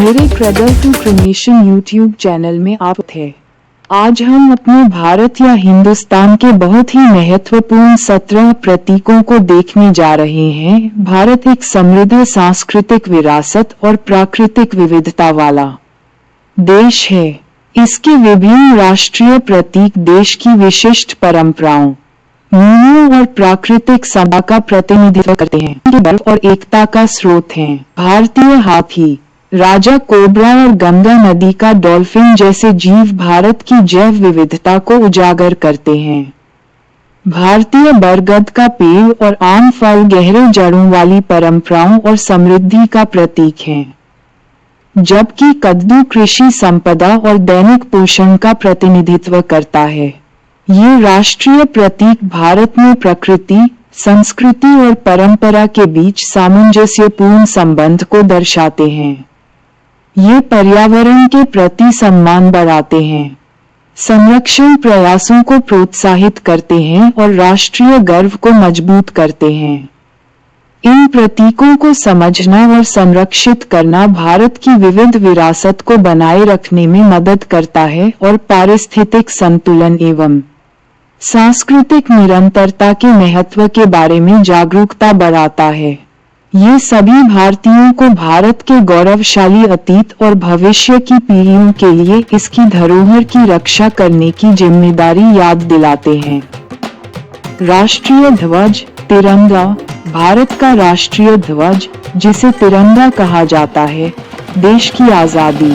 मेरे cradle to cremation YouTube channel में आप थे। आज हम अपने भारत या हिंदुस्तान के बहुत ही महत्वपूर्ण 17 प्रतीकों को देखने जा रहे हैं। भारत एक समृद्ध सांस्कृतिक विरासत और प्राकृतिक विविधता वाला देश है। इसके विभिन्न राष्ट्रीय प्रतीक देश की विशिष्ट परंपराओं, मूल्यों और प्राकृतिक सभा का प्रतिनिधित्व करते हैं। ये बर्फ और एकता का स्रोत हैं। भारतीय हाथी, राजा कोबरा और गंगा नदी का डॉल्फिन जैसे जीव भारत की जैव विविधता को उजागर करते हैं। भारतीय बरगद का पेड़ और आम फल गहरे जड़ों वाली परंपराओं और समृद्धि का प्रतीक हैं, जबकि कद्दू कृषि संपदा और दैनिक पोषण का प्रतिनिधित्व करता है। ये राष्ट्रीय प्रतीक भारत में प्रकृति, संस्कृति और परंपरा के बीच सामंजस्यपूर्ण संबंध को दर्शाते हैं। ये पर्यावरण के प्रति सम्मान बढ़ाते हैं, संरक्षण प्रयासों को प्रोत्साहित करते हैं और राष्ट्रीय गर्व को मजबूत करते हैं। इन प्रतीकों को समझना और संरक्षित करना भारत की विविध विरासत को बनाए रखने में मदद करता है और पारिस्थितिक संतुलन एवं सांस्कृतिक निरंतरता के महत्व के बारे में जागरूकता बढ़ाता है। ये सभी भारतीयों को भारत के गौरवशाली अतीत और भविष्य की पीढ़ियों के लिए इसकी धरोहर की रक्षा करने की जिम्मेदारी याद दिलाते हैं। राष्ट्रीय ध्वज तिरंगा, भारत का राष्ट्रीय ध्वज, जिसे तिरंगा कहा जाता है, देश की आजादी,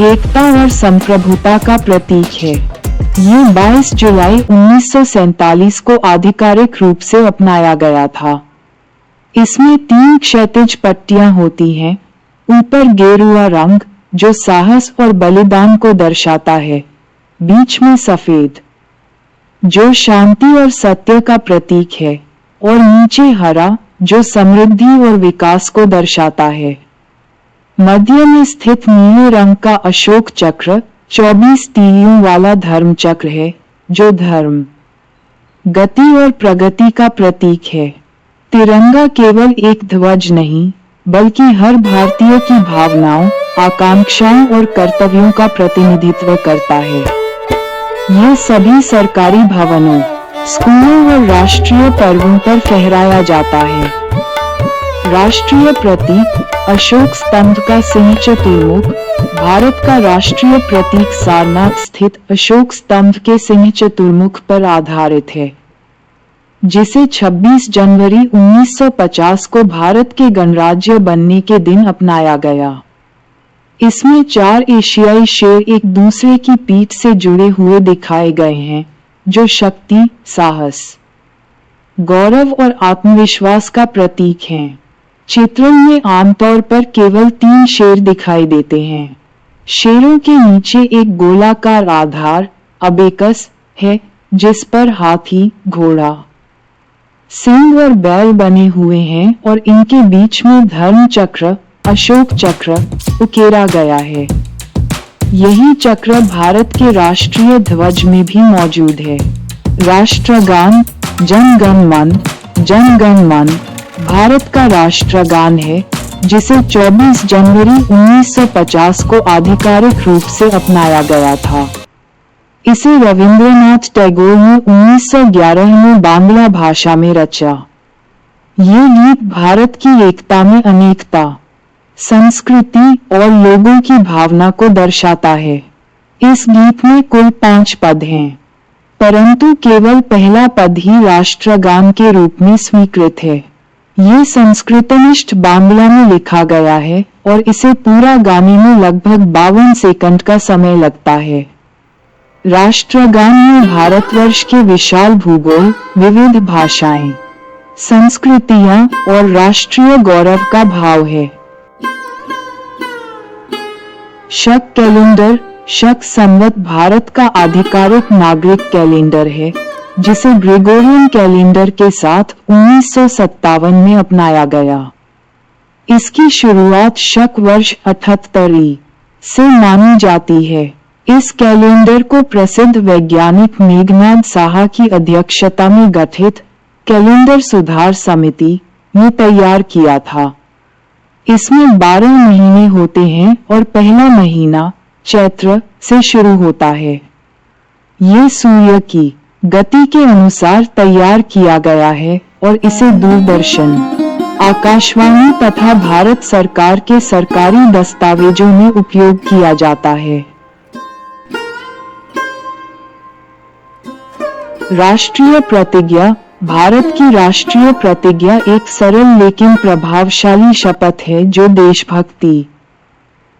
एकता और संप्रभुता का प्रतीक है। ये 22 जुलाई 1947 को आधिकारिक रूप से अपनाया गया था। इसमें 3 क्षैतिज पट्टियां होती हैं। ऊपर गेरुआ रंग, जो साहस और बलिदान को दर्शाता है। बीच में सफेद, जो शांति और सत्य का प्रतीक है, और नीचे हरा, जो समृद्धि और विकास को दर्शाता है। मध्य में स्थित नीले रंग का अशोक चक्र 24 तीलियों वाला धर्म चक्र है, जो धर्म, गति और प्रगति का प्रतीक है। तिरंगा केवल एक ध्वज नहीं, बल्कि हर भारतीय की भावनाओं, आकांक्षाओं और कर्तव्यों का प्रतिनिधित्व करता है। यह सभी सरकारी भवनों, स्कूलों और राष्ट्रीय पर्वों पर फहराया जाता है। राष्ट्रीय प्रतीक अशोक स्तंभ का सिंह चतुर्मुख, भारत का राष्ट्रीय प्रतीक सारनाथ स्थित अशोक स्तंभ के सिंह चतुर्मुख पर आधारित है, जिसे 26 जनवरी 1950 को भारत के गणराज्य बनने के दिन अपनाया गया। इसमें 4 एशियाई शेर एक दूसरे की पीठ से जुड़े हुए दिखाए गए हैं, जो शक्ति, साहस, गौरव और आत्मविश्वास का प्रतीक हैं। चित्रण में आमतौर पर केवल 3 शेर दिखाई देते हैं। शेरों के नीचे एक गोलाकार आधार, अबेकस, है, जिस पर हाथी, घोड़ा, सिंह और बैल बने हुए हैं और इनके बीच में धर्म चक्र, अशोक चक्र, उकेरा गया है। यही चक्र भारत के राष्ट्रीय ध्वज में भी मौजूद है। राष्ट्रगान जन गण मन, जन गण मन भारत का राष्ट्रगान है, जिसे 24 जनवरी 1950 को आधिकारिक रूप से अपनाया गया था। इसे रविंद्रनाथ टैगोर ने 1911 में बांग्ला भाषा में रचा। ये गीत भारत की एकता में अनेकता, संस्कृति और लोगों की भावना को दर्शाता है। इस गीत में कुल 5 पद हैं, परंतु केवल पहला पद ही राष्ट्रगान के रूप में स्वीकृत है। ये संस्कृतनिष्ठ बांग्ला में लिखा गया है और इसे पूरा गाने में लगभग 52 सेकंड का समय लगता है। राष्ट्रगान में भारतवर्ष के विशाल भूगोल, विविध भाषाएं, संस्कृतियां और राष्ट्रीय गौरव का भाव है। शक कैलेंडर, शक संवत भारत का आधिकारिक नागरिक कैलेंडर है, जिसे ग्रेगोरियन कैलेंडर के साथ 1957 में अपनाया गया। इसकी शुरुआत शक वर्ष 78 से मानी जाती है। इस कैलेंडर को प्रसिद्ध वैज्ञानिक मेघनाद साहा की अध्यक्षता में गठित कैलेंडर सुधार समिति ने तैयार किया था। इसमें 12 महीने होते हैं और पहला महीना चैत्र से शुरू होता है। ये सूर्य की गति के अनुसार तैयार किया गया है और इसे दूरदर्शन, आकाशवाणी तथा भारत सरकार के सरकारी दस्तावेजों में उपयोग किया जाता है। राष्ट्रीय प्रतिज्ञा। भारत की राष्ट्रीय प्रतिज्ञा एक सरल लेकिन प्रभावशाली शपथ है जो देशभक्ति,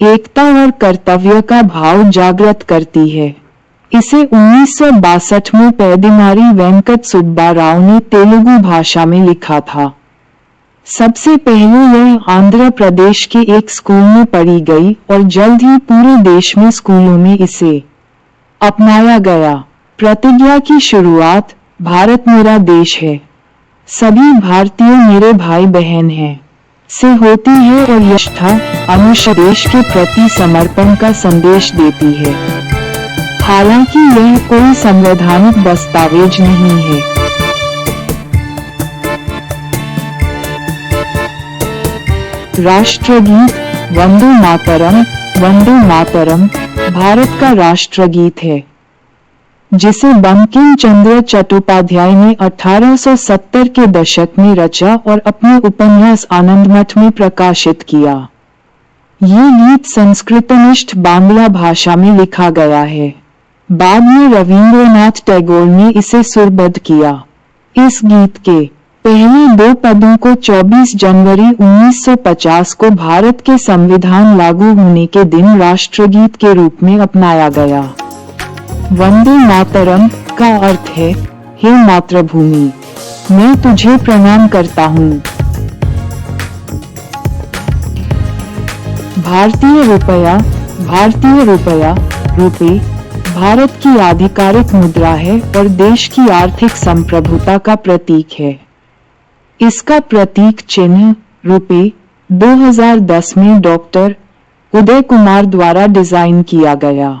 एकता और कर्तव्य का भाव जागृत करती है। इसे 1962 में पेद्दिमारी वेंकट सुब्बा राव ने तेलुगु भाषा में लिखा था। सबसे पहले यह आंध्र प्रदेश के एक स्कूल में पढ़ी गई और जल्द ही पूरे देश में स्कूलों में इसे अपनाया गया। प्रतिज्ञा की शुरुआत भारत मेरा देश है, सभी भारतीय मेरे भाई बहन हैं से होती है और यष्ठा अनुश देश के प्रति समर्पण का संदेश देती है। हालांकि यह कोई संवैधानिक दस्तावेज नहीं है। राष्ट्रगीत। वंदे मातरम। वंदे मातरम भारत का राष्ट्रगीत है जिसे बंकिम चंद्र चट्टोपाध्याय ने 1870 के दशक में रचा और अपने उपन्यास आनंदमठ में प्रकाशित किया। ये गीत संस्कृतनिष्ठ बांग्ला भाषा में लिखा गया है। बाद में रवींद्रनाथ टैगोर ने इसे सुरबद्ध किया। इस गीत के पहले 2 पदों को 24 जनवरी 1950 को भारत के संविधान लागू होने के दिन राष्ट्रगीत के रूप में अपनाया गया। वंदे मातरम का अर्थ है, हे मातृभूमि, मैं तुझे प्रणाम करता हूँ। भारतीय रुपया। भारतीय रुपया रुपये भारत की आधिकारिक मुद्रा है और देश की आर्थिक संप्रभुता का प्रतीक है। इसका प्रतीक चिन्ह रुपये 2010 में डॉक्टर उदय कुमार द्वारा डिजाइन किया गया,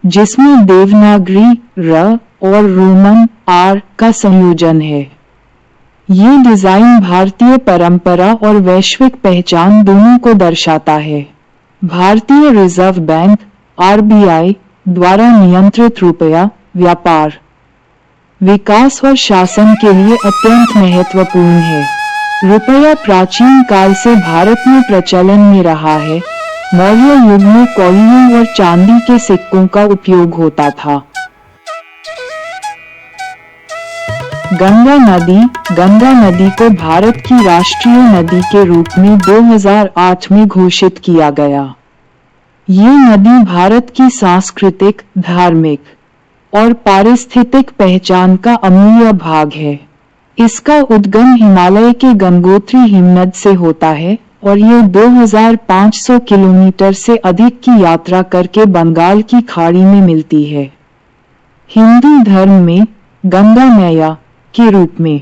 जिसमें देवनागरी र और रोमन आर का संयोजन है। ये डिजाइन भारतीय परंपरा और वैश्विक पहचान दोनों को दर्शाता है। भारतीय रिजर्व बैंक आरबीआई द्वारा नियंत्रित रुपया व्यापार, विकास और शासन के लिए अत्यंत महत्वपूर्ण है। रुपया प्राचीन काल से भारत में प्रचलन में रहा है। मौर्य युग में कौड़ियों और चांदी के सिक्कों का उपयोग होता था। गंगा नदी। गंगा नदी को भारत की राष्ट्रीय नदी के रूप में 2008 में घोषित किया गया। ये नदी भारत की सांस्कृतिक, धार्मिक और पारिस्थितिक पहचान का अमूल्य भाग है। इसका उद्गम हिमालय के गंगोत्री हिमनद से होता है और ये 2500 किलोमीटर से अधिक की यात्रा करके बंगाल की खाड़ी में मिलती है। हिंदू धर्म में गंगा मैया के रूप में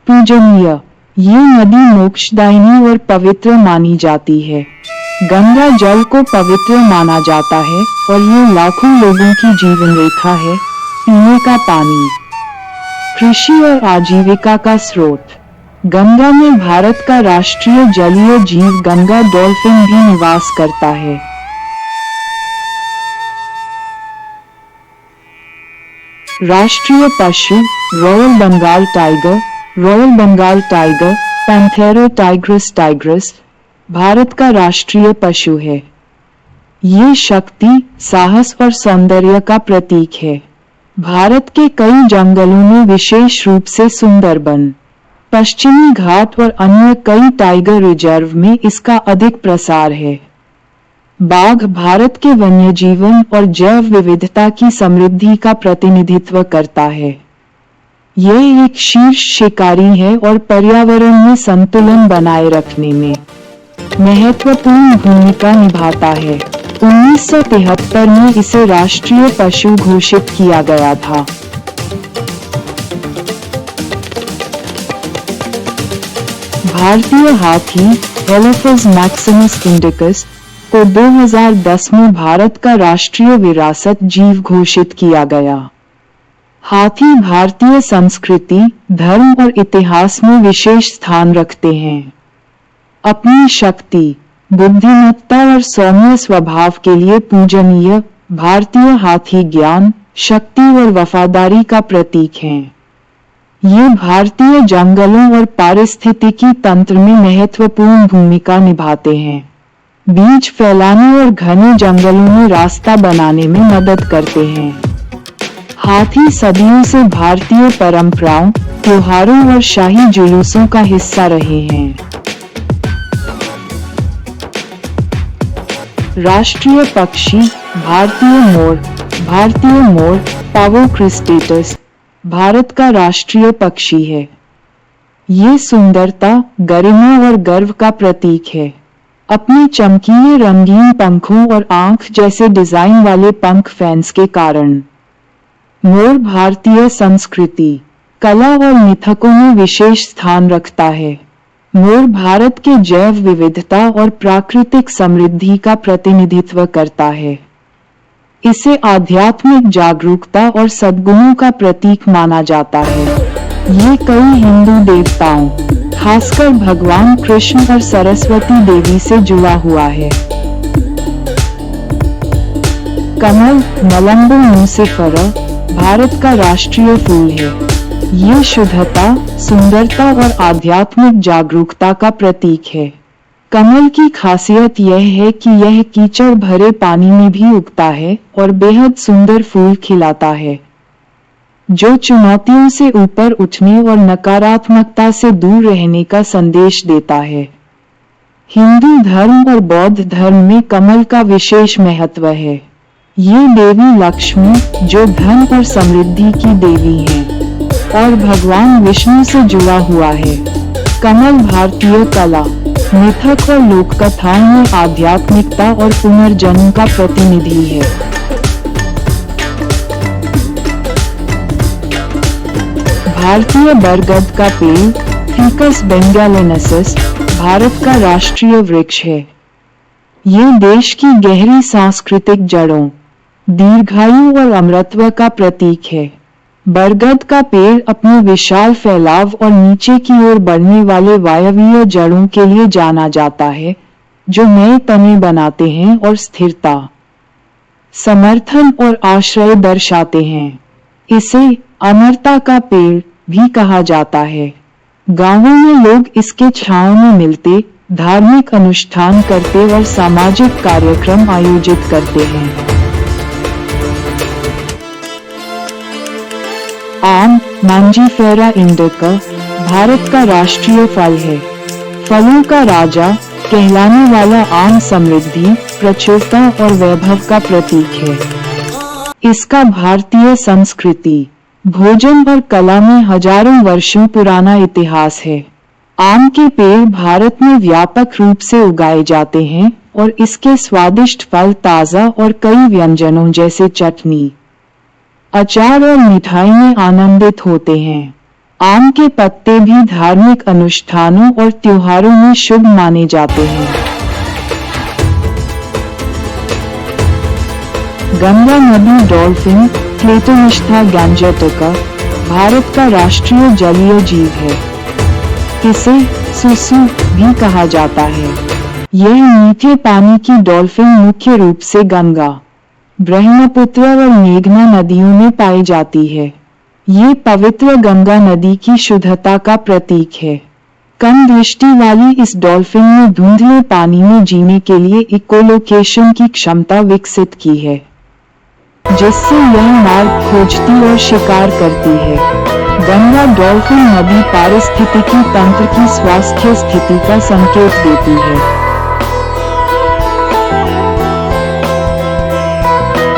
पूजनीय ये नदी मोक्षदायिनी और पवित्र मानी जाती है। गंगा जल को पवित्र माना जाता है और ये लाखों लोगों की जीवन रेखा है, पीने का पानी, कृषि और आजीविका का स्रोत। गंगा में भारत का राष्ट्रीय जलीय जीव गंगा डॉल्फिन भी निवास करता है। राष्ट्रीय पशु royal Bengal tiger. Royal Bengal tiger panthera tigris tigris Bharat का राष्ट्रीय पशु है। ये शक्ति, साहस और सौंदर्य का प्रतीक है। भारत के कई जंगलों में विशेष रूप से सुंदरबन, पश्चिमी घाट और अन्य कई टाइगर रिजर्व में इसका अधिक प्रसार है। बाघ भारत के वन्यजीवन और जैव विविधता की समृद्धि का प्रतिनिधित्व करता है। यह एक शीर्ष शिकारी है और पर्यावरण में संतुलन बनाए रखने में महत्वपूर्ण भूमिका निभाता है। 1973 में इसे राष्ट्रीय पशु घोषित किया गया था। भारतीय हाथी एलेफेज मैक्सिमस इंडिकस को 2010 में भारत का राष्ट्रीय विरासत जीव घोषित किया गया। हाथी भारतीय संस्कृति, धर्म और इतिहास में विशेष स्थान रखते हैं। अपनी शक्ति, बुद्धिमत्ता और सौम्य स्वभाव के लिए पूजनीय, भारतीय हाथी ज्ञान, शक्ति और वफादारी का प्रतीक हैं। ये भारतीय जंगलों और पारिस्थितिकी तंत्र में महत्वपूर्ण भूमिका निभाते हैं। बीज फैलाने और घने जंगलों में रास्ता बनाने में मदद करते हैं। हाथी सदियों से भारतीय परंपराओं, त्योहारों और शाही जुलूसों का हिस्सा रहे हैं। राष्ट्रीय पक्षी भारतीय मोर। भारतीय मोर पावो क्रिस्टेटस भारत का राष्ट्रीय पक्षी है। ये सुंदरता, गरिमा और गर्व का प्रतीक है। अपने चमकीले रंगीन पंखों और आंख जैसे डिजाइन वाले पंख फैंस के कारण मोर भारतीय संस्कृति, कला और मिथकों में विशेष स्थान रखता है। मोर भारत के जैव विविधता और प्राकृतिक समृद्धि का प्रतिनिधित्व करता है। इसे आध्यात्मिक जागरूकता और सद्गुणों का प्रतीक माना जाता है। ये कई हिंदू देवताओं, खासकर भगवान कृष्ण और सरस्वती देवी से जुड़ा हुआ है। कमल नलम्बो नुसिफेरा भारत का राष्ट्रीय फूल है। ये शुद्धता, सुंदरता और आध्यात्मिक जागरूकता का प्रतीक है। कमल की खासियत यह है कि यह कीचड़ भरे पानी में भी उगता है और बेहद सुंदर फूल खिलाता है, जो चुनौतियों से ऊपर उठने और नकारात्मकता से दूर रहने का संदेश देता है। हिंदू धर्म और बौद्ध धर्म में कमल का विशेष महत्व है। ये देवी लक्ष्मी, जो धन और समृद्धि की देवी है, और भगवान विष्णु से जुड़ा हुआ है। कमल भारतीय कला, मिथक और लोक कथाओं में आध्यात्मिकता और पुनर्जन्म का प्रतिनिधि है। भारतीय बरगद का पेड़ फिकस बेंगालेनेसिस भारत का राष्ट्रीय वृक्ष है। ये देश की गहरी सांस्कृतिक जड़ों, दीर्घायु और अमरत्व का प्रतीक है। बरगद का पेड़ अपने विशाल फैलाव और नीचे की ओर बढ़ने वाले वायवीय जड़ों के लिए जाना जाता है, जो नए तने बनाते हैं और स्थिरता, समर्थन और आश्रय दर्शाते हैं। इसे अमरता का पेड़ भी कहा जाता है। गांवों में लोग इसके छांव में मिलते, धार्मिक अनुष्ठान करते और सामाजिक कार्यक्रम आयोजित करते हैं। आम मांजीफेरा इंडिका भारत का राष्ट्रीय फल है। फलों का राजा कहलाने वाला आम समृद्धि, प्रचुरता और वैभव का प्रतीक है। इसका भारतीय संस्कृति, भोजन और कला में हजारों वर्षों पुराना इतिहास है। आम के पेड़ भारत में व्यापक रूप से उगाए जाते हैं और इसके स्वादिष्ट फल ताजा और कई व्यंजनों जैसे चटनी, अचार और मिठाई में आनंदित होते हैं। आम के पत्ते भी धार्मिक अनुष्ठानों और त्योहारों में शुभ माने जाते हैं। गंगा नदी डॉल्फिन क्लेटोनिस्था गैंजेटिका भारत का राष्ट्रीय जलीय जीव है। इसे सुसु भी कहा जाता है। यह मीठे पानी की डॉल्फिन मुख्य रूप से गंगा, ब्रह्मपुत्र और मेघना नदियों में पाई जाती है। ये पवित्र गंगा नदी की शुद्धता का प्रतीक है। कम दृष्टि वाली इस डॉल्फिन ने धुंधले पानी में जीने के लिए इकोलोकेशन की क्षमता विकसित की है, जिससे यह मार्ग खोजती और शिकार करती है। गंगा डॉल्फिन नदी पारिस्थितिकी तंत्र की स्वास्थ्य स्थिति का संकेत देती है।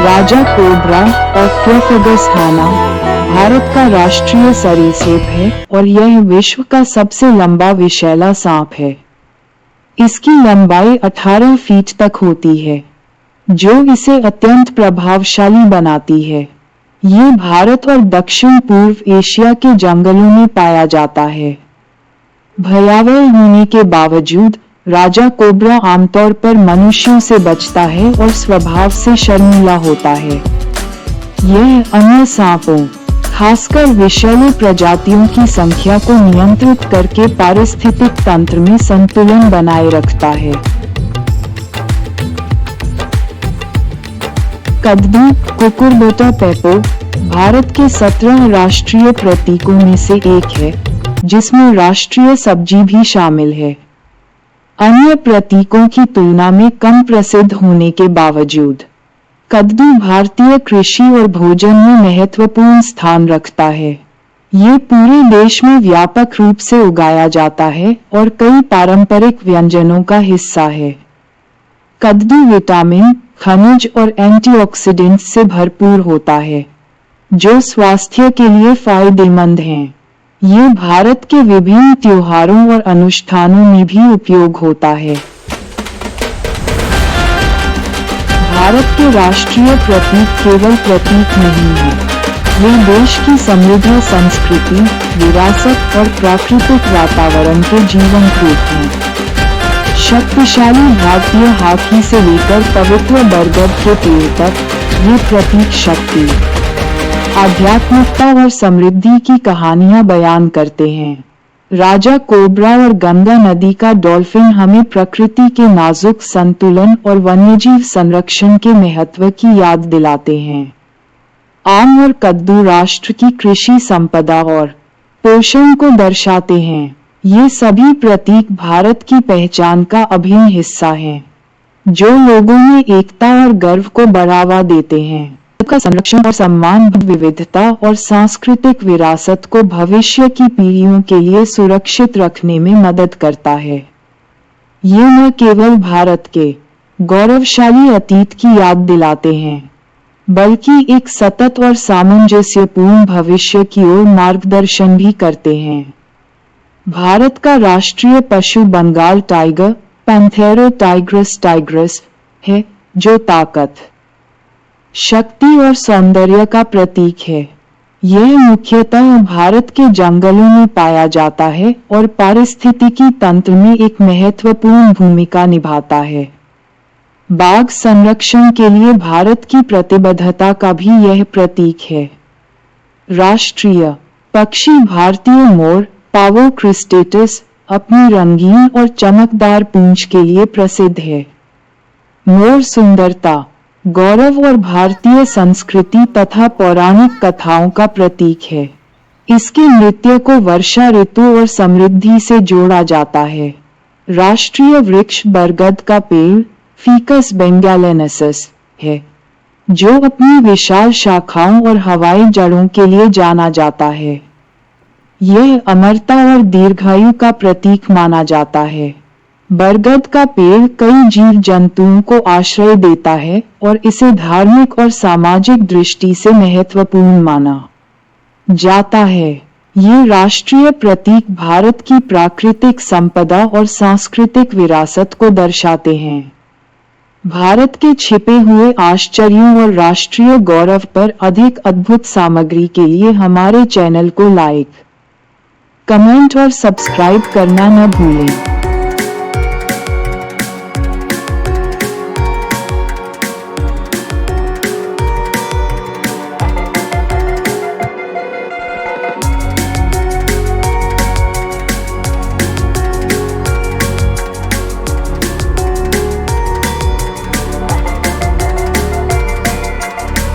राजा कोबरा ऑक्टोपस हाना भारत का राष्ट्रीय सरीसृप है और यह विश्व का सबसे लंबा विषैला सांप है। इसकी लंबाई 18 फीट तक होती है, जो इसे अत्यंत प्रभावशाली बनाती है। ये भारत और दक्षिण पूर्व एशिया के जंगलों में पाया जाता है। भयावह होने के बावजूद राजा कोबरा आमतौर पर मनुष्यों से बचता है और स्वभाव से शर्मीला होता है। यह अन्य सांपों, खासकर विषैले प्रजातियों की संख्या को नियंत्रित करके पारिस्थितिक तंत्र में संतुलन बनाए रखता है। कद्दू, कुकुरबिटा पेपो, भारत के 17 राष्ट्रीय प्रतीकों में से एक है, जिसमें राष्ट्रीय सब्जी भी शामिल है। अन्य प्रतीकों की तुलना में कम प्रसिद्ध होने के बावजूद कद्दू भारतीय कृषि और भोजन में महत्वपूर्ण स्थान रखता है। ये पूरे देश में व्यापक रूप से उगाया जाता है और कई पारंपरिक व्यंजनों का हिस्सा है। कद्दू विटामिन, खनिज और एंटीऑक्सीडेंट से भरपूर होता है, जो स्वास्थ्य के लिए फायदेमंद हैं। ये भारत के विभिन्न त्योहारों और अनुष्ठानों में भी उपयोग होता है। भारत के राष्ट्रीय प्रतीक केवल प्रतीक नहीं है, वे देश की समृद्ध संस्कृति, विरासत और प्राकृतिक वातावरण के जीवंत रूप हैं। शक्तिशाली भारतीय हाथी से लेकर पवित्र बरगद के पेड़ तक, ये प्रतीक शक्ति, आध्यात्मिकता और समृद्धि की कहानियां बयान करते हैं। राजा कोबरा और गंगा नदी का डॉल्फिन हमें प्रकृति के नाजुक संतुलन और वन्यजीव संरक्षण के महत्व की याद दिलाते हैं। आम और कद्दू राष्ट्र की कृषि संपदा और पोषण को दर्शाते हैं। ये सभी प्रतीक भारत की पहचान का अभिन्न हिस्सा हैं, जो लोगों में एकता और गर्व को बढ़ावा देते हैं। का संरक्षण और सम्मान विविधता और सांस्कृतिक विरासत को भविष्य की पीढ़ियों के लिए सुरक्षित रखने में मदद करता है। ये न केवल भारत के गौरवशाली अतीत की याद दिलाते हैं, बल्कि एक सतत और सामंजस्यपूर्ण भविष्य की ओर मार्गदर्शन भी करते हैं। भारत का राष्ट्रीय पशु Bengal tiger, panthera tigris tigris है, जो ताकत, शक्ति और सौंदर्य का प्रतीक है। यह मुख्यतः भारत के जंगलों में पाया जाता है और पारिस्थितिकी तंत्र में एक महत्वपूर्ण भूमिका निभाता है। बाघ संरक्षण के लिए भारत की प्रतिबद्धता का भी यह प्रतीक है। राष्ट्रीय पक्षी भारतीय मोर, पावो क्रिस्टेटस, अपनी रंगीन और चमकदार पूंछ के लिए प्रसिद्ध है। मोर सुंदरता, गौरव और भारतीय संस्कृति तथा पौराणिक कथाओं का प्रतीक है। इसके नृत्य को वर्षा ऋतु और समृद्धि से जोड़ा जाता है। राष्ट्रीय वृक्ष बरगद का पेड़, फीकस बेंगालेनेसिस, है, जो अपनी विशाल शाखाओं और हवाई जड़ों के लिए जाना जाता है। यह अमरता और दीर्घायु का प्रतीक माना जाता है। बरगद का पेड़ कई जीव जंतुओं को आश्रय देता है और इसे धार्मिक और सामाजिक दृष्टि से महत्वपूर्ण माना जाता है। ये राष्ट्रीय प्रतीक भारत की प्राकृतिक संपदा और सांस्कृतिक विरासत को दर्शाते हैं। भारत के छिपे हुए आश्चर्यों और राष्ट्रीय गौरव पर अधिक अद्भुत सामग्री के लिए हमारे चैनल को लाइक, कमेंट और सब्सक्राइब करना न भूलें।